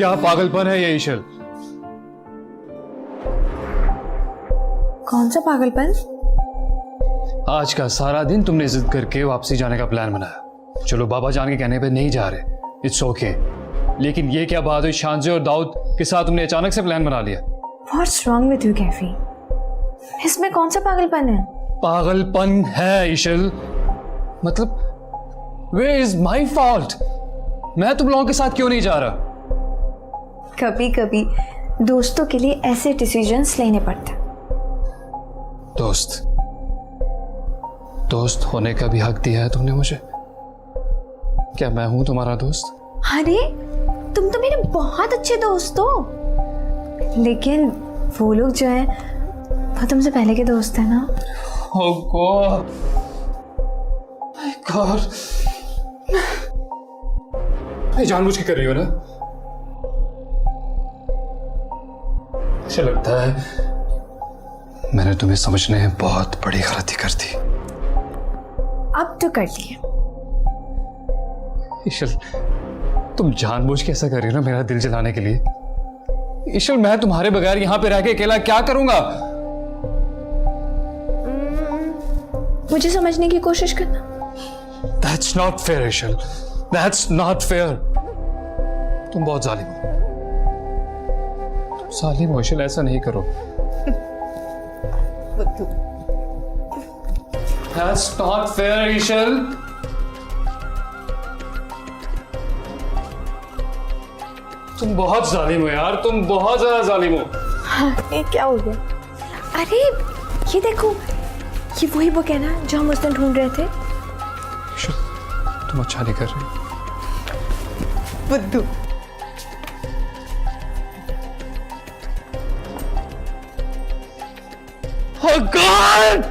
क्या पागलपन है ये ईशल? कौन सा पागलपन? आज का सारा दिन तुमने जिद करके वापसी जाने का प्लान बनाया। चलो बाबा जान के कहने पे नहीं जा रहे, इट्स ओके। लेकिन ये क्या बात हुई, शांजे और दाऊद के साथ तुमने अचानक से प्लान बना लिया? What's wrong with you, Kaifi? इसमें कौन सा पागलपन है? पागलपन है ईशल। मतलब where is my fault? मैं तुम लोगों के साथ क्यों नहीं जा रहा? कभी कभी दोस्तों के लिए ऐसे डिसीजंस लेने पड़ते हैं। दोस्त होने का भी हक दिया है तुमने मुझे। क्या मैं हूं तुम्हारा दोस्त? अरे तुम तो मेरे बहुत अच्छे दोस्त हो, लेकिन वो लोग जो है वो तुमसे पहले के दोस्त है ना। Oh God. My God. ये जानबूझ के कर रही हो ना? मुझे लगता है मैंने तुम्हें समझने में बहुत बड़ी गलती कर दी। अब तो कर लिए। ईशल, तुम जानबूझ के ऐसा कर रही हो ना मेरा दिल जलाने के लिए। ईशल, मैं तुम्हारे बगैर यहां पे रह के अकेला क्या करूंगा? मुझे समझने की कोशिश करना। That's not fair, ईशल। That's not fair। तुम बहुत जालिम हो। तुम जालिम हो ईशल, ऐसा नहीं करो। That's not fair, ईशल। तुम बहुत जालिम हो यार, तुम बहुत ज्यादा जालिम हो। ये क्या हो गया? अरे ये देखो, ये वही बुक है ना जो हम उस दिन ढूंढ रहे थे। ईशल, तुम अच्छा नहीं कर रही। बुद्धू। Oh God!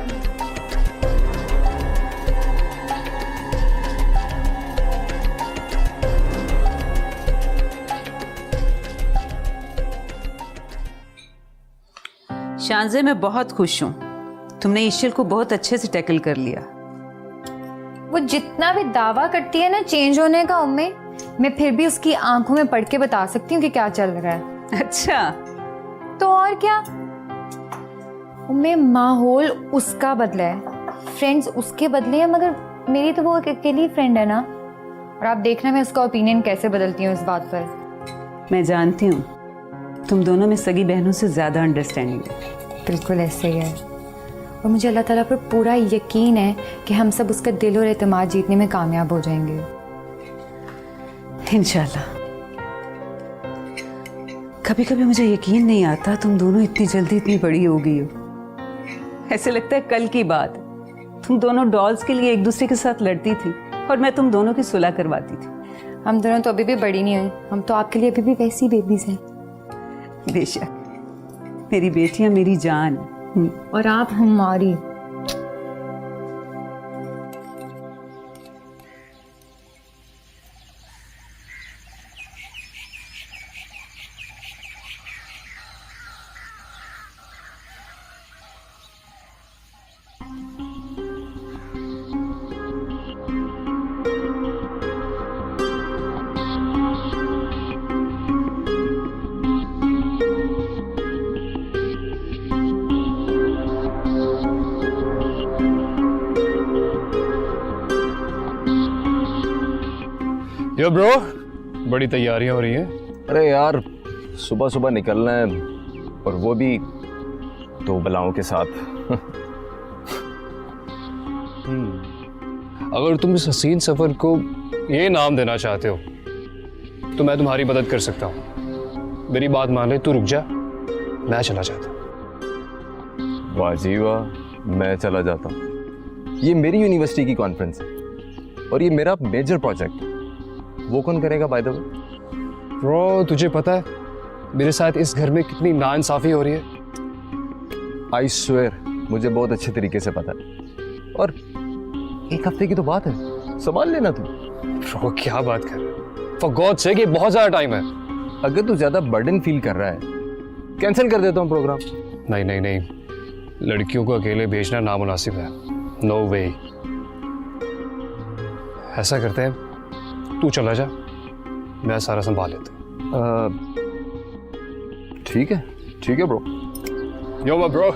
शांजे, मैं बहुत खुश हूँ। तुमने ईशल को बहुत अच्छे से टैकल कर लिया। वो जितना भी दावा करती है ना चेंज होने का उम्मे, मैं फिर भी उसकी आंखों में पढ़ के बता सकती हूँ कि क्या चल रहा है। अच्छा, तो और क्या उम्मे, माहौल उसका बदला है, फ्रेंड्स उसके बदले हैं, मगर मेरी तो वो अकेली फ्रेंड है ना। और आप देखना मैं उसका ओपिनियन कैसे बदलती हूँ इस बात पर। मैं जानती हूँ तुम दोनों में सगी बहनों से ज्यादा अंडरस्टैंडिंग है। बिल्कुल ऐसे ही है, और मुझे अल्लाह ताला पर पूरा यकीन है कि हम सब उसका दिल और एतमाद जीतने में कामयाब हो जाएंगे इंशाल्लाह। कभी कभी मुझे यकीन नहीं आता तुम दोनों इतनी जल्दी इतनी बड़ी हो गई हो। ऐसे लगता है कल की बात। तुम दोनों डॉल्स के लिए एक दूसरे के साथ लड़ती थी और मैं तुम दोनों की सुलह करवाती थी। हम दोनों तो अभी भी बड़ी नहीं हुई, हम तो आपके लिए अभी भी वैसी बेबीज हैं। बेशक, मेरी बेटियां मेरी जान है। और आप हमारी। यो ब्रो, बड़ी तैयारियां हो रही हैं। अरे यार, सुबह सुबह निकलना है, और वो भी दो बलाओं के साथ। अगर तुम इस हसीन सफर को ये नाम देना चाहते हो तो मैं तुम्हारी मदद कर सकता हूँ। मेरी बात मान ले, तू रुक जा, मैं चला जाता। वाह जी वाह, मैं चला जाता हूँ। ये मेरी यूनिवर्सिटी की कॉन्फ्रेंस है और ये मेरा मेजर प्रोजेक्ट है। वो कौन करेगा बाय द वे? ब्रो, तुझे पता है मेरे साथ इस घर में कितनी नाइंसाफी हो रही है? आई स्वेयर, मुझे बहुत अच्छे तरीके से पता है। और एक हफ्ते की तो बात है, संभाल लेना तू। ब्रो, क्या बात कर रहे हो? फॉर गॉड सेक, ये बहुत ज्यादा टाइम है। अगर तू ज्यादा बर्डन फील कर रहा है, कैंसिल कर देता हूँ प्रोग्राम। नहीं नहीं नहीं, लड़कियों को अकेले भेजना नामुनासिब है। नो वे। ऐसा करते हैं, तू चला जा, मैं सारा संभाल लेता हूँ। ठीक है ब्रो। यो ब्रो।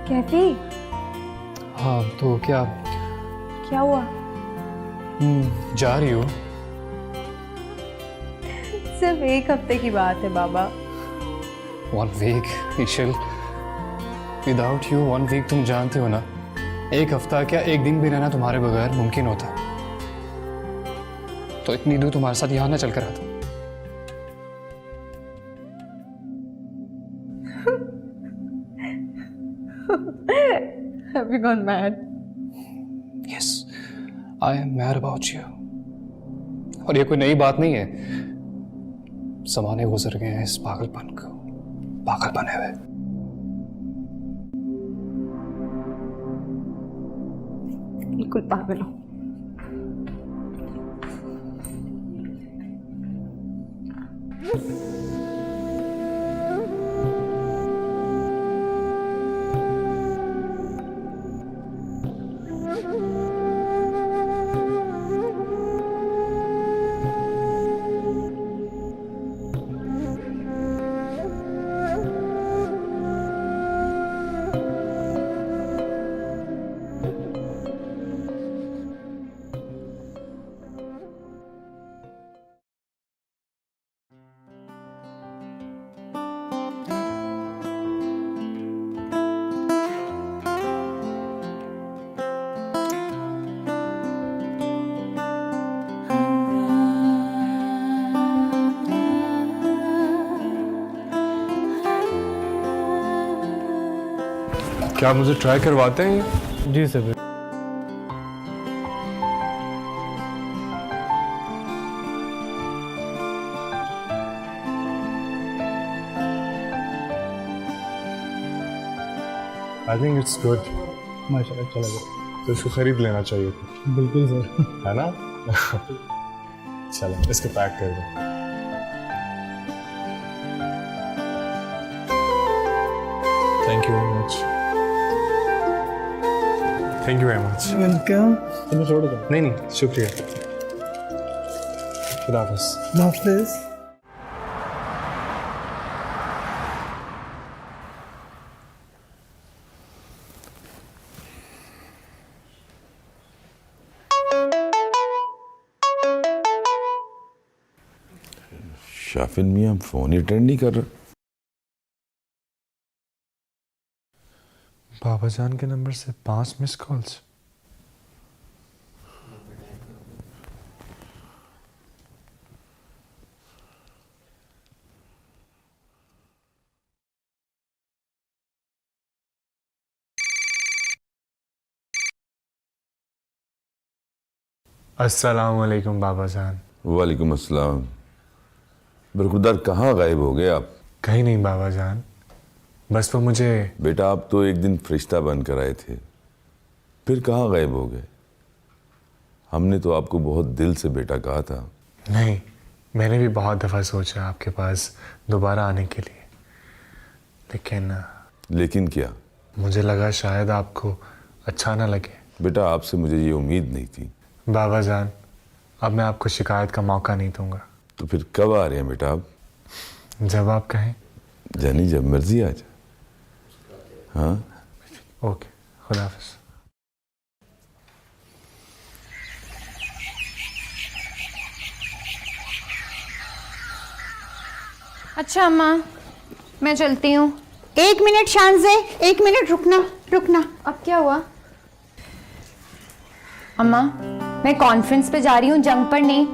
कैफी, हाँ तो क्या? क्या हुआ? जा रही हो? सिर्फ एक हफ्ते की बात है बाबा। 1 वीक ईशल, विदाउट यू 1 वीक तुम जानते हो ना, एक हफ्ता क्या एक दिन भी रहना तुम्हारे बगैर मुमकिन होता। तो इतनी दूर तुम्हारे साथ यहाँ ना चल कर आता। Have you gone mad? Yes, I am mad about you. और ये कोई नई बात नहीं है, ज़माने गुजर गए हैं इस पागलपन को, पागल बने हुए। बिल्कुल पागल हो। क्या मुझे ट्राई करवाते हैं? जी sir. I think it's good. माशाल्लाह, चला गया। तो इसको खरीद लेना चाहिए था, बिल्कुल सर। है ना? चलो इसको पैक कर दो। Thank you very much. Thank you very much. Welcome. तुम्हें छोड़ दो। नहीं नहीं, शुक्रिया। खुदा हाफिज़। हाफिज़। शाफिन मियाँ फोन ही अटेंड नहीं कर रहे। बाबा जान के नंबर से 5 मिस कॉल्स। अस्सलाम वालेकुम बाबा जान। वालेकुम अस्सलाम। बरखुरदार कहाँ गायब हो गए आप? कहीं नहीं बाबा जान, बस वो मुझे। बेटा आप तो एक दिन फरिश्ता बनकर आए थे, फिर कहाँ गायब हो गए? हमने तो आपको बहुत दिल से बेटा कहा था। नहीं, मैंने भी बहुत दफ़ा सोचा आपके पास दोबारा आने के लिए, लेकिन लेकिन क्या? मुझे लगा शायद आपको अच्छा ना लगे। बेटा, आपसे मुझे ये उम्मीद नहीं थी। बाबा जान, अब मैं आपको शिकायत का मौका नहीं दूंगा। तो फिर कब आ रहे हैं बेटा आप? जब आप कहें। जानी जब मर्जी आ जा। हाँ, ओके, खुदा हाफिज़। अच्छा अम्मा, मैं चलती हूँ। 1 मिनट शांजे, 1 मिनट रुकना। अब क्या हुआ? अम्मा, मैं कॉन्फ्रेंस पे जा रही हूँ, जंग पर नहीं,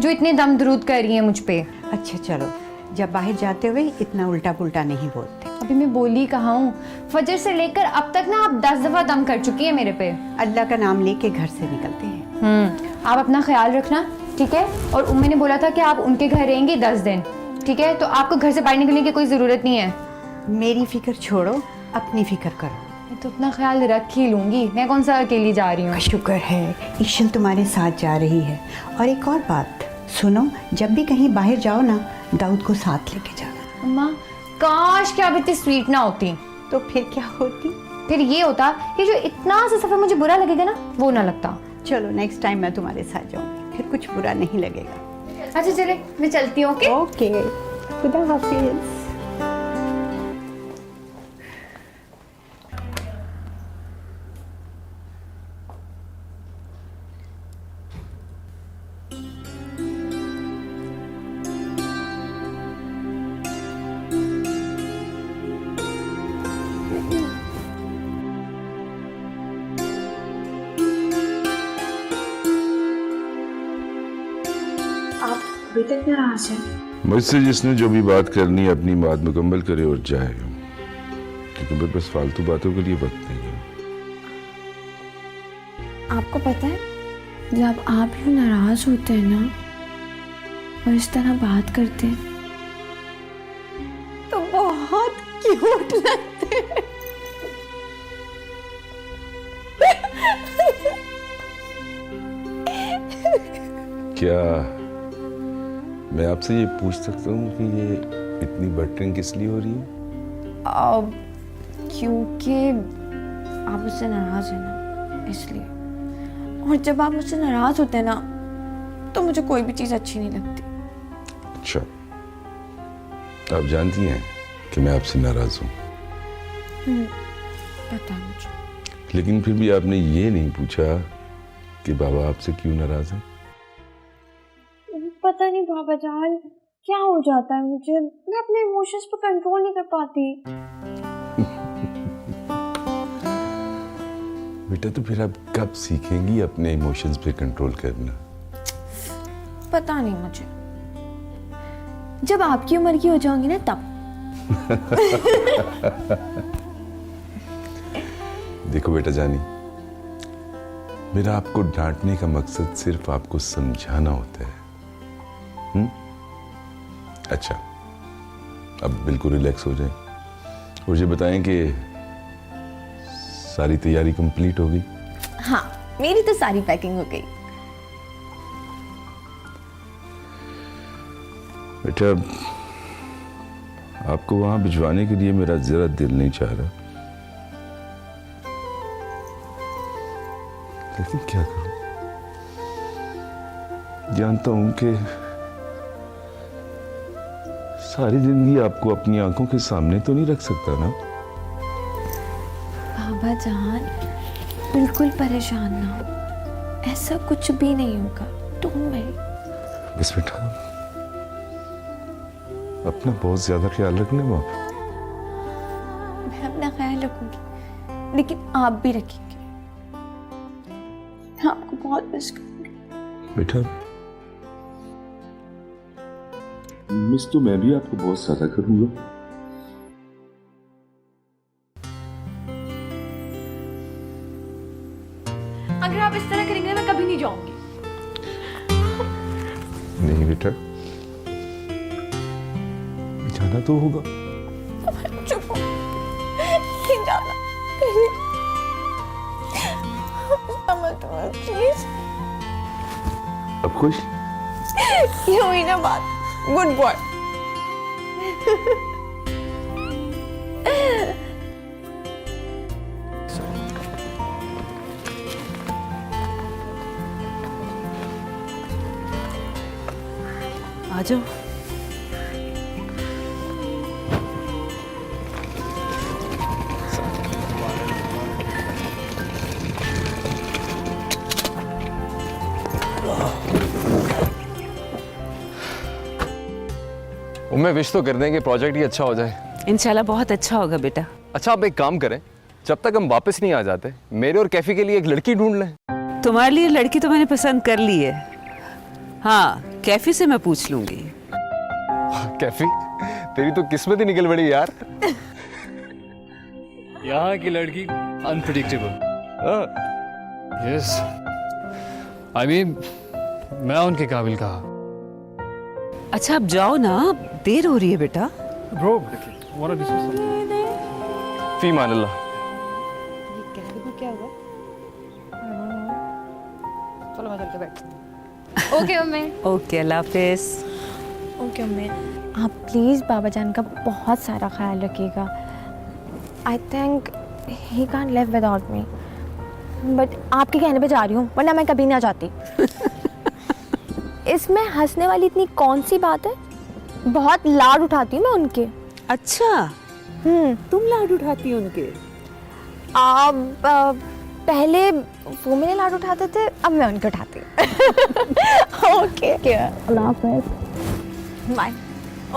जो इतने दम दरूद कर रही है मुझ पे। अच्छा चलो, जब बाहर जाते हुए इतना उल्टा पुल्टा नहीं बोलते। अभी मैं बोली कहाँ हूँ? फजर से लेकर अब तक ना आप 10 दफा दम कर चुकी है मेरे पे। अल्लाह का नाम लेके घर से निकलते हैं। आप अपना ख्याल रखना, ठीक है? और उम्मी ने बोला था कि आप उनके घर रहेंगी 10 दिन, ठीक है? तो आपको घर से बाहर निकलने की कोई ज़रूरत नहीं है। मेरी फिक्र छोड़ो, अपनी फिक्र करो। मैं तो अपना ख्याल रख ही लूँगी, मैं कौन सा अकेली जा रही हूँ। शुक्र है ईशल तुम्हारे साथ जा रही है। और एक और बात सुनो, जब भी कहीं बाहर जाओ ना, दाऊद को साथ लेके जाना। अम्मा, काश क्या आप इतनी स्वीट ना होती। तो फिर क्या होती? फिर ये होता कि जो इतना सा सफ़र मुझे बुरा लगेगा ना, वो ना लगता। चलो नेक्स्ट टाइम मैं तुम्हारे साथ जाऊंगी, फिर कुछ बुरा नहीं लगेगा। अच्छा चले, मैं चलती हूँ। ओके ओके, खुदा हाफिज। अभी तक नाराज है। मुझसे जिसने जो भी बात करनी है अपनी बात मुकम्मल करे और जाए, क्योंकि मेरे पास फालतू बातों के लिए वक्त नहीं है। आपको पता है, जब आप यूँ नाराज होते हैं ना और इस तरह बात करते हैं तो बहुत क्यूट लगते हैं। क्या मैं आपसे ये पूछ सकता हूँ कि ये इतनी बटरिंग किस लिए हो रही है? क्योंकि आप मुझसे नाराज हैं ना, इसलिए। और जब आप मुझसे नाराज होते हैं ना, तो मुझे कोई भी चीज़ अच्छी नहीं लगती। अच्छा, आप जानती हैं कि मैं आपसे नाराज हूँ। पता है मुझे। लेकिन फिर भी आपने ये नहीं पूछा कि बाबा आपसे क्यों नाराज हैं? पता नहीं बाबा जान, क्या हो जाता है मुझे, मैं अपने इमोशंस पर कंट्रोल नहीं कर पाती। बेटा, तो फिर आप कब सीखेंगी अपने इमोशंस पे कंट्रोल करना? पता नहीं मुझे, जब आपकी उम्र की हो जाऊंगी ना तब। देखो बेटा जानी, मेरा आपको डांटने का मकसद सिर्फ आपको समझाना होता है। अच्छा, अब बिल्कुल रिलैक्स हो जाए और ये बताएं कि सारी तैयारी कंप्लीट हो गई? हाँ, मेरी तो सारी पैकिंग हो गई। बेटा, आपको वहां भिजवाने के लिए मेरा जरा दिल नहीं चाह रहा, लेकिन क्या करूं? जानता हूं कि सारी जिंदगी आपको अपनी आंखों के सामने तो नहीं रख सकता ना। बाबा जान, बिल्कुल परेशान ना हो, ऐसा कुछ भी नहीं होगा। Don't worry. बस बेटा, अपना बहुत ज्यादा ख्याल रखना माँ। मैं अपना ख्याल रखूंगी, लेकिन आप भी रखेंगे। मैं आपको बहुत मिस करूंगी। बेटा, मिस तो मैं भी आपको बहुत ज्यादा करूंगा। अगर आप इस तरह करेंगे मैं कभी नहीं जाऊंगी। नहीं बेटा, जाना तो होगा। चुप हो, नहीं जाना कहीं। प्लीज। अब खुश? ये हुई ना बात, गुड बॉय। आ जाओ। उम्मीद विश तो कर दें कि प्रोजेक्ट ही अच्छा हो जाए। इंशाल्लाह बहुत अच्छा होगा बेटा। अच्छा आप एक काम करें, जब तक हम वापस नहीं आ जाते मेरे और कैफी के लिए एक लड़की ढूंढ लें। तुम्हारे लिए लड़की तो मैंने पसंद कर ली है। हाँ, कैफी से मैं पूछ लूंगी। कैफी तेरी तो किस्मत ही निकल पड़ी यार। यहाँ की लड़की अनप्रिडिक्टेबल। यस, आई मीन मैं उनके काबिल कहा। अच्छा अब जाओ ना, देर हो रही है बेटा। Bro, wanna discuss something? फी मान अल्लाह। चलो मैं चलते बैठ। Okay mummy. ओके, अल्लाह हाफिज। ओके अम्मी, आप प्लीज़ बाबा जान का बहुत सारा ख्याल रखिएगा। I think he can't live without me, but आपके कहने पे जा रही हूँ, वरना मैं कभी ना जाती। इसमें हंसने वाली इतनी कौन सी बात है? बहुत लाड उठाती हूँ मैं उनके। अच्छा, तुम लाड उठाती हो उनके? पहले वो मेरे लाड उठाते थे, अब मैं उनके उठाती हूँ। ओके, अल्लाह हाफ़िज़। बाय।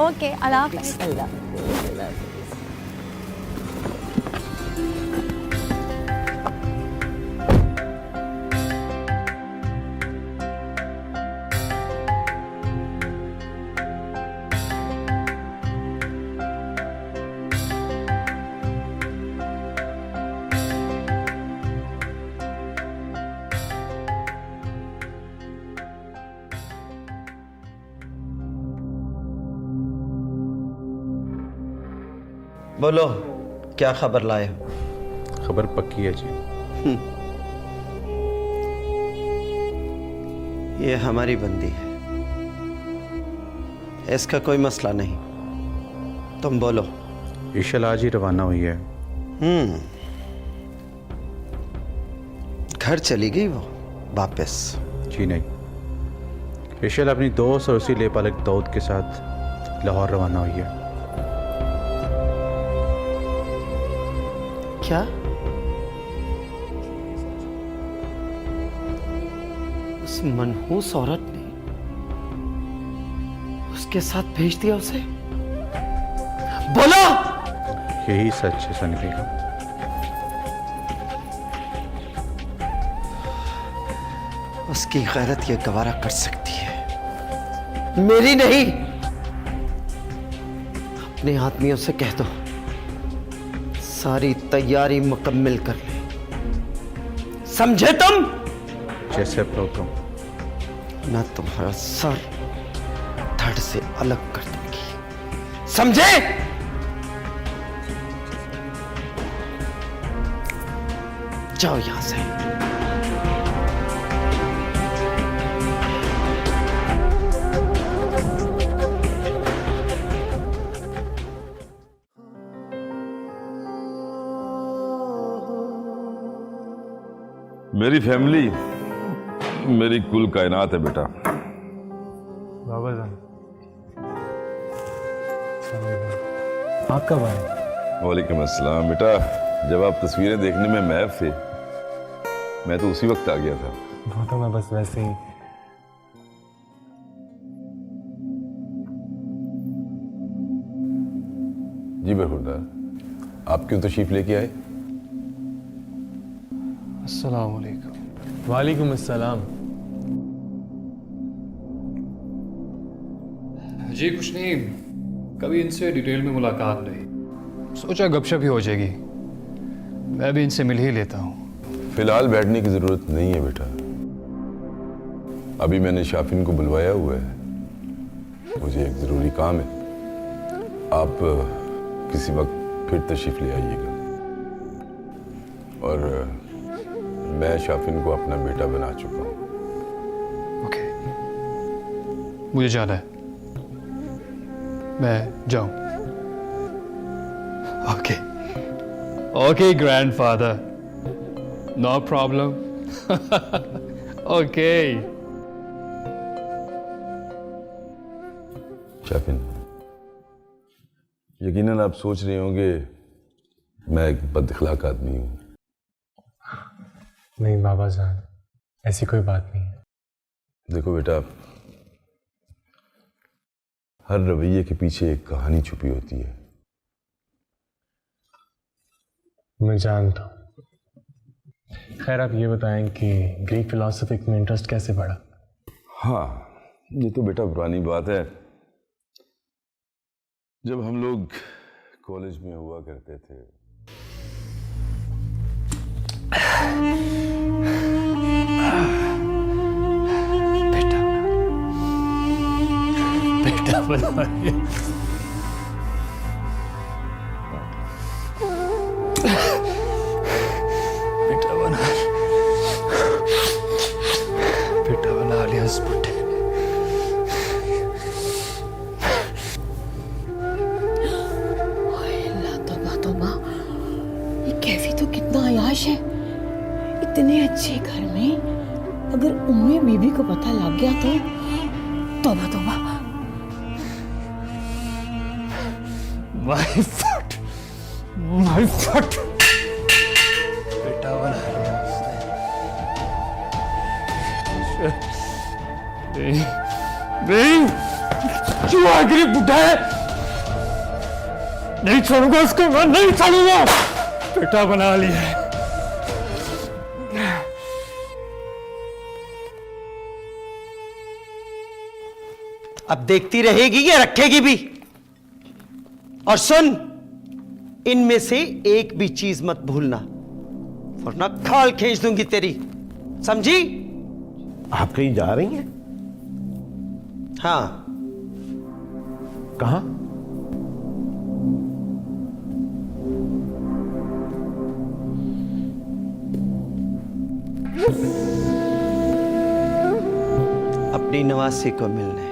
ओके, अल्लाह हाफ़िज़। बोलो क्या खबर लाए हो? खबर पक्की है जी। ये हमारी बंदी है, इसका कोई मसला नहीं। तुम बोलो। ईशल आज ही रवाना हुई है। घर चली गई वो वापस? जी नहीं, ईशल अपनी दोस्त और उसी लेपालक दाऊद के साथ लाहौर रवाना हुई है। क्या? उस मनहूस औरत ने उसके साथ भेज दिया उसे? बोलो। यही सच है सनी बेगम। उसकी गैरत ये गवारा कर सकती है, मेरी नहीं। अपने आदमियों से कह दो सारी तैयारी मुकम्मल कर ले, समझे तुम? जैसे आप लोग तुम। मैं तुम्हारा सर धड़ से अलग कर दूंगी, समझे? जाओ यहां से। मेरी फैमिली मेरी कुल कायनात है बेटा। बाबा जान, आप कब आए? वालेकुम अस्सलाम। बेटा जब आप तस्वीरें देखने में मैब थे, मैं तो उसी वक्त आ गया था। वो तो मैं बस वैसे ही। जी बरखुरदार, आप क्यों तशरीफ लेके आए? अस्सलाम वालेकुम। वालेकुम अस्सलाम। जी कुछ नहीं, कभी इनसे डिटेल में मुलाकात नहीं, सोचा गपशप ही हो जाएगी। मैं भी इनसे मिल ही लेता हूँ। फिलहाल बैठने की जरूरत नहीं है बेटा, अभी मैंने शाफिन को बुलवाया हुआ है, मुझे एक जरूरी काम है। आप किसी वक्त फिर तशरीफ ले आइएगा, और मैं शाफिन को अपना बेटा बना चुका हूँ। ओके। मुझे जाना है, मैं जाऊं। Okay okay grandfather, no problem. Okay. Shaifin, यकीनन आप सोच रहे होंगे मैं एक बदअखलाक आदमी हूं। नहीं बाबा जान, ऐसी कोई बात नहीं है। देखो बेटा, हर रवैये के पीछे एक कहानी छुपी होती है। मैं जानता हूँ। खैर आप ये बताएं कि ग्रीक फिलॉसफी में इंटरेस्ट कैसे बढ़ा? हाँ, ये तो बेटा पुरानी बात है। जब हम लोग कॉलेज में हुआ करते थे, बेटा बना लिया। बेटा बना लिया इस बुड्ढे ने। तौबा तौबा, ये कैफी तो कितना अयाश है। इतने अच्छे घर में अगर उम्मे बीबी को पता लग गया तो तौबा तौबा। My foot! My foot! बेटा बना लिया उसने। नहीं, क्यों आखिरी बुढ़ा है? नहीं छोड़ूंगा उसको, मैं नहीं छोड़ूंगा। बेटा बना लिया। अब देखती रहेगी या रखेगी भी? और सुन, इनमें से एक भी चीज मत भूलना, वरना खाल खींच दूंगी तेरी, समझी? आप कहीं जा रही हैं? हाँ। कहां? अपनी नवासी को मिलने।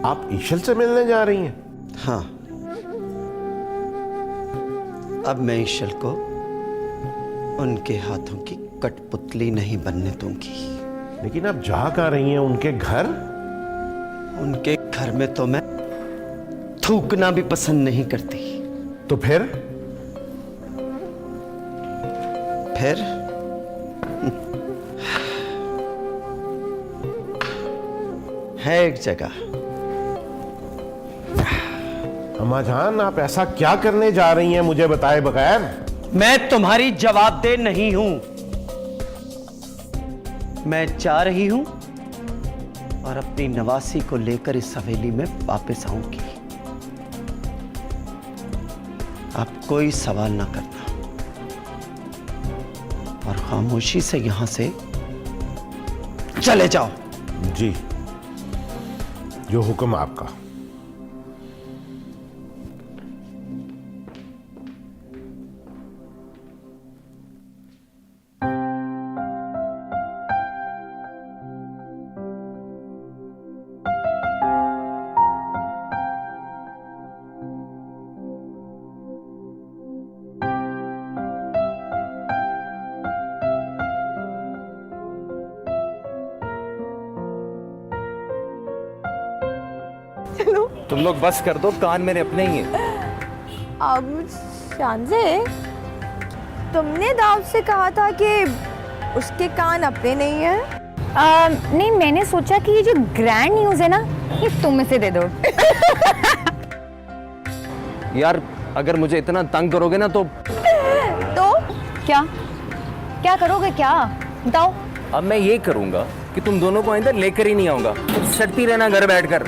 आप ईशल से मिलने जा रही हैं? हाँ, अब मैं ईशल को उनके हाथों की कठपुतली नहीं बनने दूंगी। लेकिन आप जा कहां रही हैं? उनके घर? उनके घर में तो मैं थूकना भी पसंद नहीं करती। तो फिर है एक जगह। अम्मा जान, आप ऐसा क्या करने जा रही हैं मुझे बताए बगैर? मैं तुम्हारी जवाबदेह नहीं हूं। मैं जा रही हूं और अपनी नवासी को लेकर इस हवेली में वापस आऊंगी। आप कोई सवाल ना करना और खामोशी से यहां से चले जाओ। जी, जो हुक्म आपका। तुम लोग बस कर दो, कान मेरे अपने ही हैं। अब शांजे, तुमने दाऊद से कहा था कि उसके कान अपने नहीं हैं। नहीं, मैंने सोचा कि ये जो ग्रैंड न्यूज़ है ना, ये तुम में से दे दो। यार अगर मुझे इतना तंग करोगे ना तो क्या क्या करोगे? क्या बताओ। अब मैं ये करूंगा कि तुम दोनों को इधर लेकर ही नहीं आऊंगा, सड़ती रहना घर बैठकर।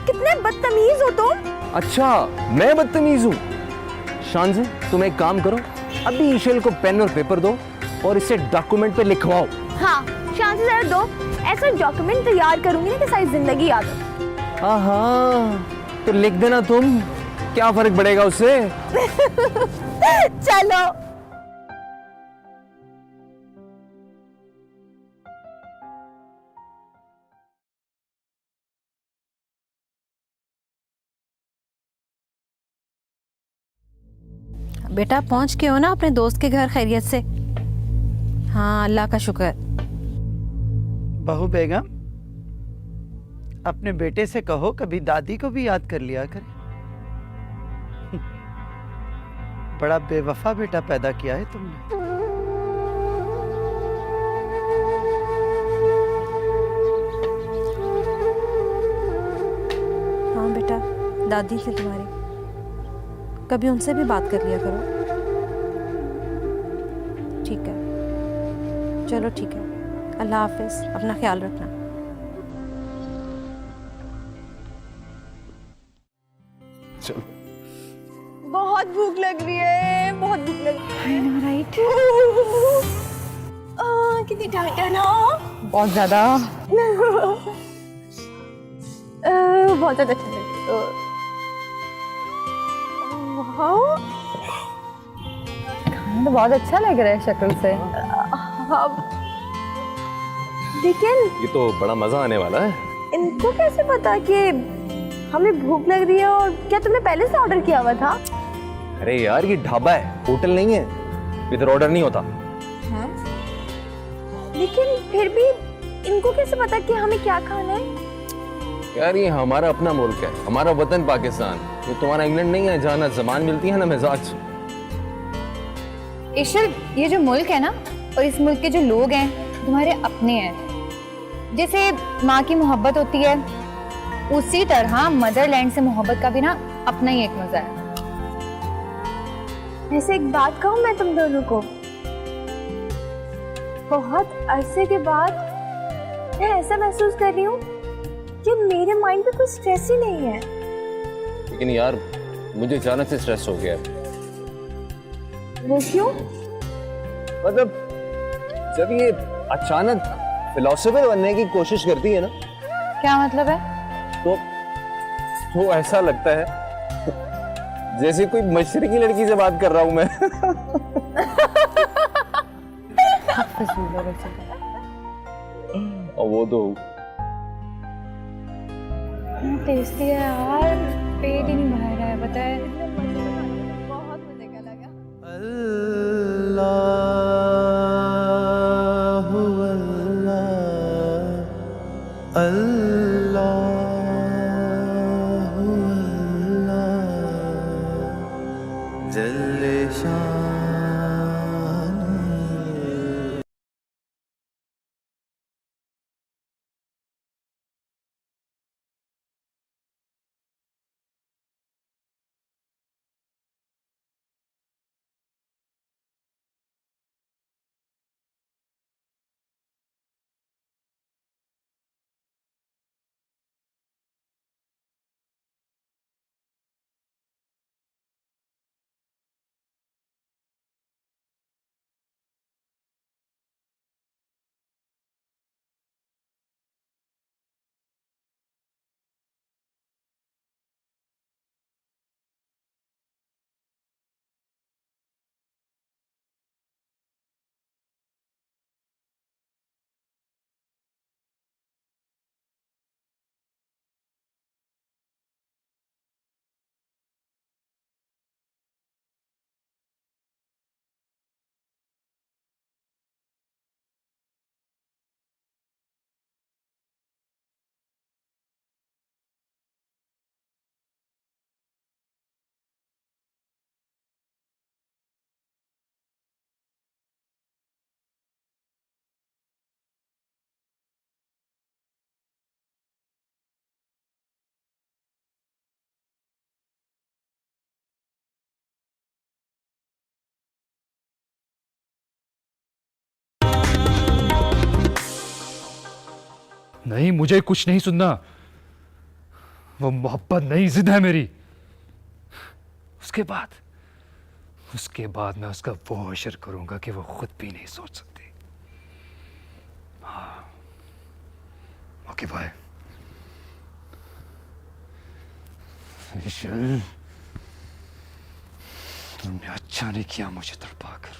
कितने बदतमीज हो तुम। अच्छा, मैं बदतमीज हूँ? शांजे, तुम एक काम करो, अभी ईशल को पेन और पेपर दो और इसे डॉक्यूमेंट पे लिखवाओ। हाँ, शांति जरा दो, ऐसा डॉक्यूमेंट तैयार करूंगी ना कि सारी जिंदगी याद हो। हाँ, तो लिख देना तुम, क्या फर्क पड़ेगा उससे। चलो। बेटा पहुंच के हो ना अपने दोस्त के घर खैरियत से? हाँ अल्लाह का शुक्र। बहू बेगम, अपने बेटे से कहो कभी दादी को भी याद कर लिया करे। बड़ा बेवफा बेटा पैदा किया है तुमने। हाँ बेटा, दादी थी तुम्हारी, कभी उनसे भी बात कर लिया करो। ठीक है, चलो ठीक है, अल्लाह हाफिज, अपना ख्याल रखना। चलो। बहुत भूख लग रही है, बहुत भूख लग रही है। राइट। कितनी टाइट है ना। बहुत ज्यादा। बहुत ज्यादा ठंड है। खाना तो बहुत अच्छा लग रहा है शक्ल से। लेकिन ये तो बड़ा मजा आने वाला है। इनको कैसे पता कि हमें भूख लग रही है? और क्या तुमने पहले से ऑर्डर किया हुआ था? अरे यार ये ढाबा है, होटल नहीं है, इधर ऑर्डर नहीं होता। हाँ? लेकिन फिर भी इनको कैसे पता कि हमें क्या खाना है? यार ये हमारा अपना मुल्क है, हमारा वतन पाकिस्तान। ये तुम्हारा इंग्लैंड नहीं है जहाँ ना जबान मिलती है ना मिजाज। इशल, ये जो मुल्क है ना, और इस मुल्क के जो लोग हैं तुम्हारे अपने हैं। जैसे माँ की मोहब्बत होती है, उसी तरह मदरलैंड से मोहब्बत का भी ना अपना ही एक मजा है। वैसे एक बात कहूँ मैं तुम दोनों को, बहुत अरसे के बाद मैं ऐसा महसूस कर रही हूँ कि मेरे माइंड पे कोई स्ट्रेस ही नहीं है। लेकिन यार मुझे अचानक से स्ट्रेस हो गया। वो क्यों? मतलब जब ये अचानक फिलोसोफर बनने की कोशिश करती है ना, क्या मतलब है? तो ऐसा लगता है जैसे कोई मशरकी लड़की से बात कर रहा हूं मैं। और वो तो टेस्टी है यार, पेट ही नहीं भर रहा है, पता है। बहुत मजे का लगा। नहीं, मुझे कुछ नहीं सुनना। वो मोहब्बत नहीं, जिद है मेरी। उसके बाद मैं उसका वो असर करूंगा कि वो खुद भी नहीं सोच सकती। हाँ, ओके बाय। इशल, तुमने अच्छा नहीं किया मुझे तड़पा कर।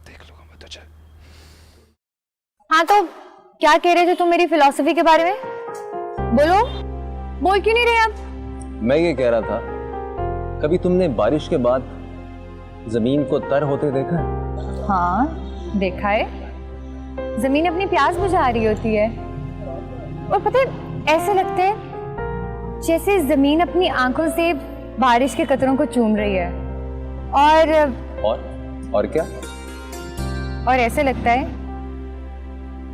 देख लूंगा मैं तुझे। हाँ तो क्या कह रहे थे तुम मेरी फिलॉसफी के बारे में? बोलो, बोल क्यों नहीं रहे आप? मैं ये कह रहा था कभी तुमने बारिश के बाद जमीन को तर होते देखा है? हाँ देखा है, जमीन अपनी प्यास बुझा रही होती है और पता है ऐसे लगता है जैसे जमीन अपनी आंखों से बारिश के कतरों को चूम रही है। और क्या? और ऐसे लगता है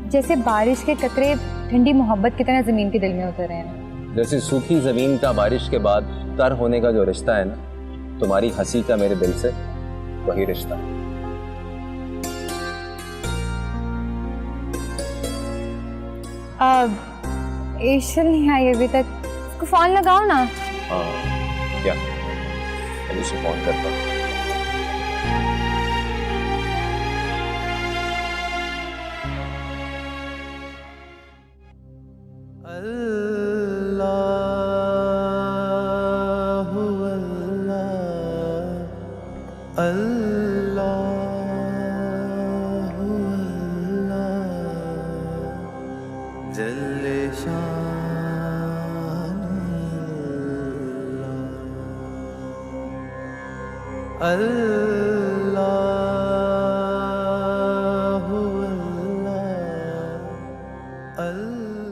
जैसे बारिश के कतरे ठंडी मोहब्बत की तरह जमीन के दिल में उतर रहे हैं। जैसे सूखी जमीन का बारिश के बाद तर होने का जो रिश्ता है ना, तुम्हारी हंसी का मेरे दिल से वही रिश्ता है। अब ईशल नहीं आई अभी तक, उसको फोन लगाओ ना। हाँ क्या, मैं उसे फोन करता हूँ।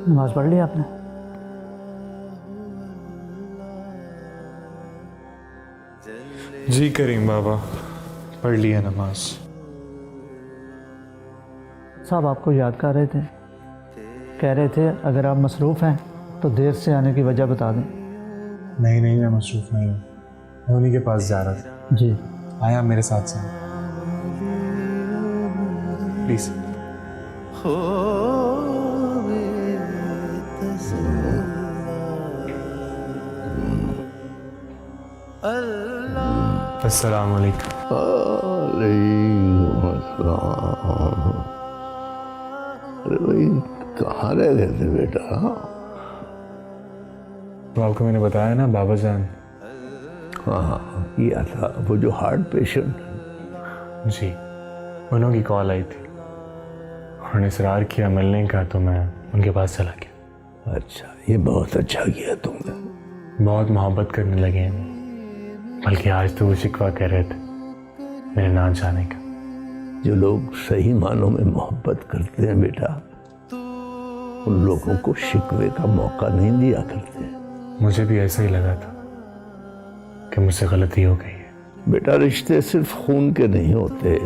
नमाज पढ़ ली आपने? जी करीम बाबा, पढ़ लिया नमाज। साहब आपको याद कर रहे थे, कह रहे थे अगर आप मसरूफ़ हैं तो देर से आने की वजह बता दें। नहीं मैं मसरूफ़ नहीं हूँ, मैं उन्हीं के पास जा रहा था। जी आया मेरे साथ साथ, प्लीज़। अस्सलाम वालेकुम। अरे भाई कहाँ रह गए थे बेटा? तो आपको मैंने बताया ना बाबा जान। हाँ किया था, वो जो हार्ट पेशेंट। जी, उन्हों की कॉल आई थी, उन्होंने इसरार किया मिलने का, तो मैं उनके पास चला गया। अच्छा, ये बहुत अच्छा किया तुमने। बहुत मोहब्बत करने लगे हैं, बल्कि आज तो वो शिकवा कर रहे थे मेरे ना जाने का। जो लोग सही मानों में मोहब्बत करते हैं बेटा, उन लोगों को शिकवे का मौका नहीं दिया करते। मुझे भी ऐसा ही लगा था कि मुझसे गलती हो गई है। बेटा रिश्ते सिर्फ खून के नहीं होते,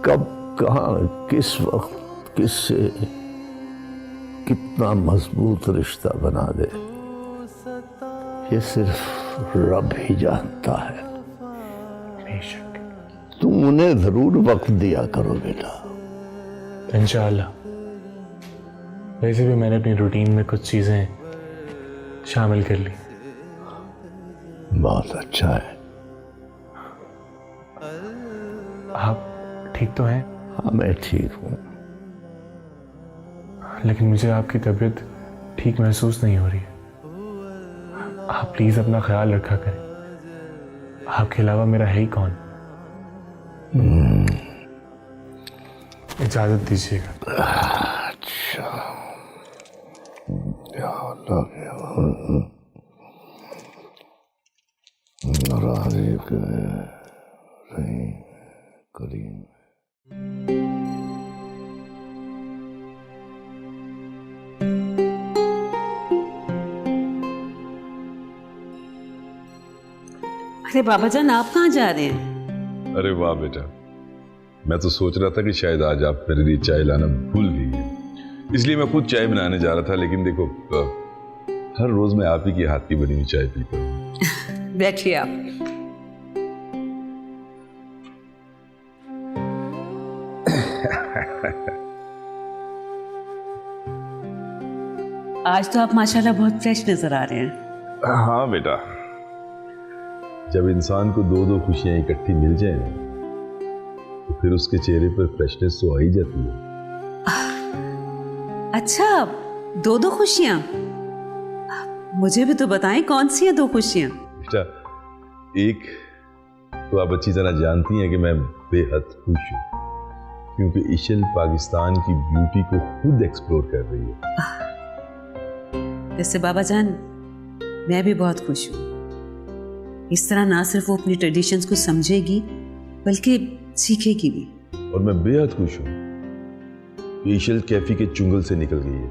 कब कहाँ किस वक्त किससे कितना मजबूत रिश्ता बना दे, ये सिर्फ रब ही जानता है। बेशक। तुम उन्हें जरूर वक्त दिया करो बेटा। इंशाअल्लाह। वैसे भी मैंने अपनी रूटीन में कुछ चीजें शामिल कर ली। बहुत अच्छा है। आप ठीक तो हैं? हाँ मैं ठीक हूँ, लेकिन मुझे आपकी तबीयत ठीक महसूस नहीं हो रही है। आप प्लीज अपना ख्याल रखा करें, आपके अलावा मेरा है ही कौन। इजाजत दीजिएगा। अच्छा, या अल्लाह करीम। अरे बाबा जान, आप कहाँ जा रहे हैं? अरे वाह बेटा, मैं तो सोच रहा था कि शायद आज आप मेरे लिए चाय लाना भूल गई है, इसलिए मैं खुद चाय बनाने जा रहा था। लेकिन देखो, हर रोज मैं आप ही के हाथ की बनी हुई चाय पीता हूँ। बैठिए आप। आज तो आप माशाल्लाह बहुत फ्रेश नजर आ रहे हैं। हाँ बेटा, जब इंसान को दो दो खुशियां इकट्ठी मिल जाए ना, तो फिर उसके चेहरे पर फ्रेशनेस तो आ ही जाती है। अच्छा, दो दो खुशियां? मुझे भी तो बताएं, कौन सी है दो खुशियां? बेटा, एक तो आप अच्छी तरह जानती हैं कि मैं बेहद खुश हूँ, क्योंकि इशल पाकिस्तान की ब्यूटी को खुद एक्सप्लोर कर रही है। वैसे बाबा जान, मैं भी बहुत खुश हूँ, इस तरह ना सिर्फ वो अपनी ट्रेडिशंस को समझेगी बल्कि सीखेगी भी। और मैं बेहद खुश हूं कि ईशल कैफी के चुंगल से निकल गई है।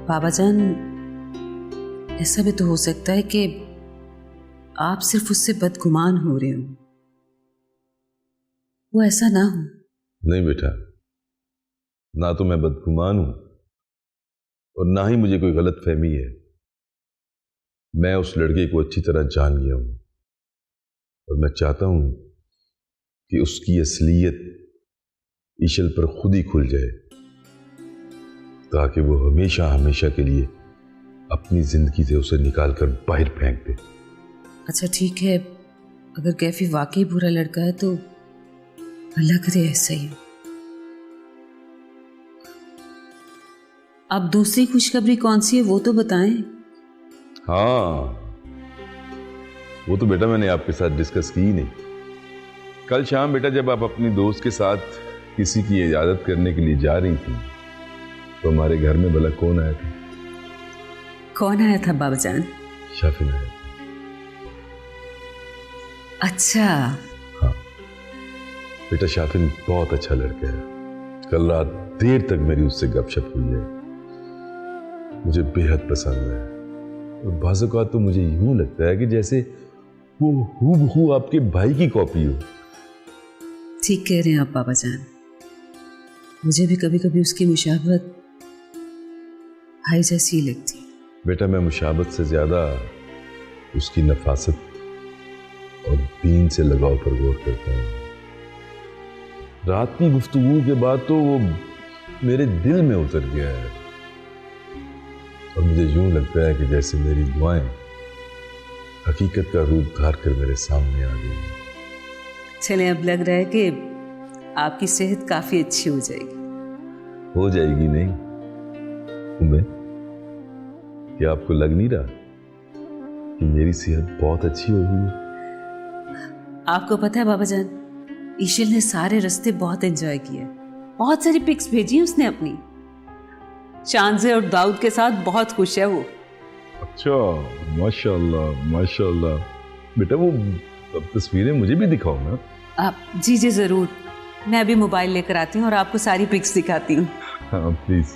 बाबा जान, ऐसा भी तो हो सकता है कि आप सिर्फ उससे बदगुमान हो रहे हो, वो ऐसा ना हो। नहीं बेटा, ना तो मैं बदगुमान हूं और ना ही मुझे कोई गलत फहमी है। मैं उस लड़के को अच्छी तरह जान गया हूं और मैं चाहता हूं कि उसकी असलियत ईशल पर खुद ही खुल जाए, ताकि वो हमेशा हमेशा के लिए अपनी जिंदगी से उसे निकालकर बाहर फेंक दे। अच्छा ठीक है, अगर कैफी वाकई बुरा लड़का है तो अल्लाह करे ऐसा ही हो। अब दूसरी खुशखबरी कौन सी है वो तो बताएं। हाँ, वो तो बेटा मैंने आपके साथ डिस्कस की ही नहीं। कल शाम बेटा जब आप अपनी दोस्त के साथ किसी की इजाजत करने के लिए जा रही थी तो हमारे घर में भला कौन आया था? कौन आया था बाबा जान? शाफिन आया था। अच्छा। हाँ बेटा, शाफिन बहुत अच्छा लड़का है। कल रात देर तक मेरी उससे गपशप हुई है, मुझे बेहद पसंद है। और बाज़ औक़ात तो मुझे यूं लगता है कि जैसे वो हूबहू आपके भाई की कॉपी हो। ठीक कह रहे हैं आप बाबा जान, मुझे भी कभी कभी उसकी मुशाबहत भाई जैसी ही लगती है। बेटा, मैं मुशाबहत से ज्यादा उसकी नफासत और दीन से लगाव पर गौर करता हूँ। रात की गुफ्तगू के बाद तो वो मेरे दिल में उतर गया है और मुझे यूं लगता है कि जैसे मेरी दुआएं हकीकत का रूप धार कर मेरे सामने आ गई हैं। चले, अब लग रहा है कि आपकी सेहत काफी अच्छी हो जाएगी। हो जाएगी नहीं उम्मे, क्या आपको लग नहीं रहा कि मेरी सेहत बहुत अच्छी हो गई है? आपको पता है बाबा जान, ईशल ने सारे रास्ते बहुत एंजॉय किया। बहुत सारी पिक्स भेजी हैं उसने अपनी। चांदे और दाऊद के साथ बहुत खुश है वो। अच्छा, माशाल्लाह माशाल्लाह। बेटा, वो तस्वीरें मुझे भी दिखाओ ना। आप जी जी जरूर, मैं अभी मोबाइल लेकर आती हूँ और आपको सारी पिक्स दिखाती हूँ। हाँ प्लीज।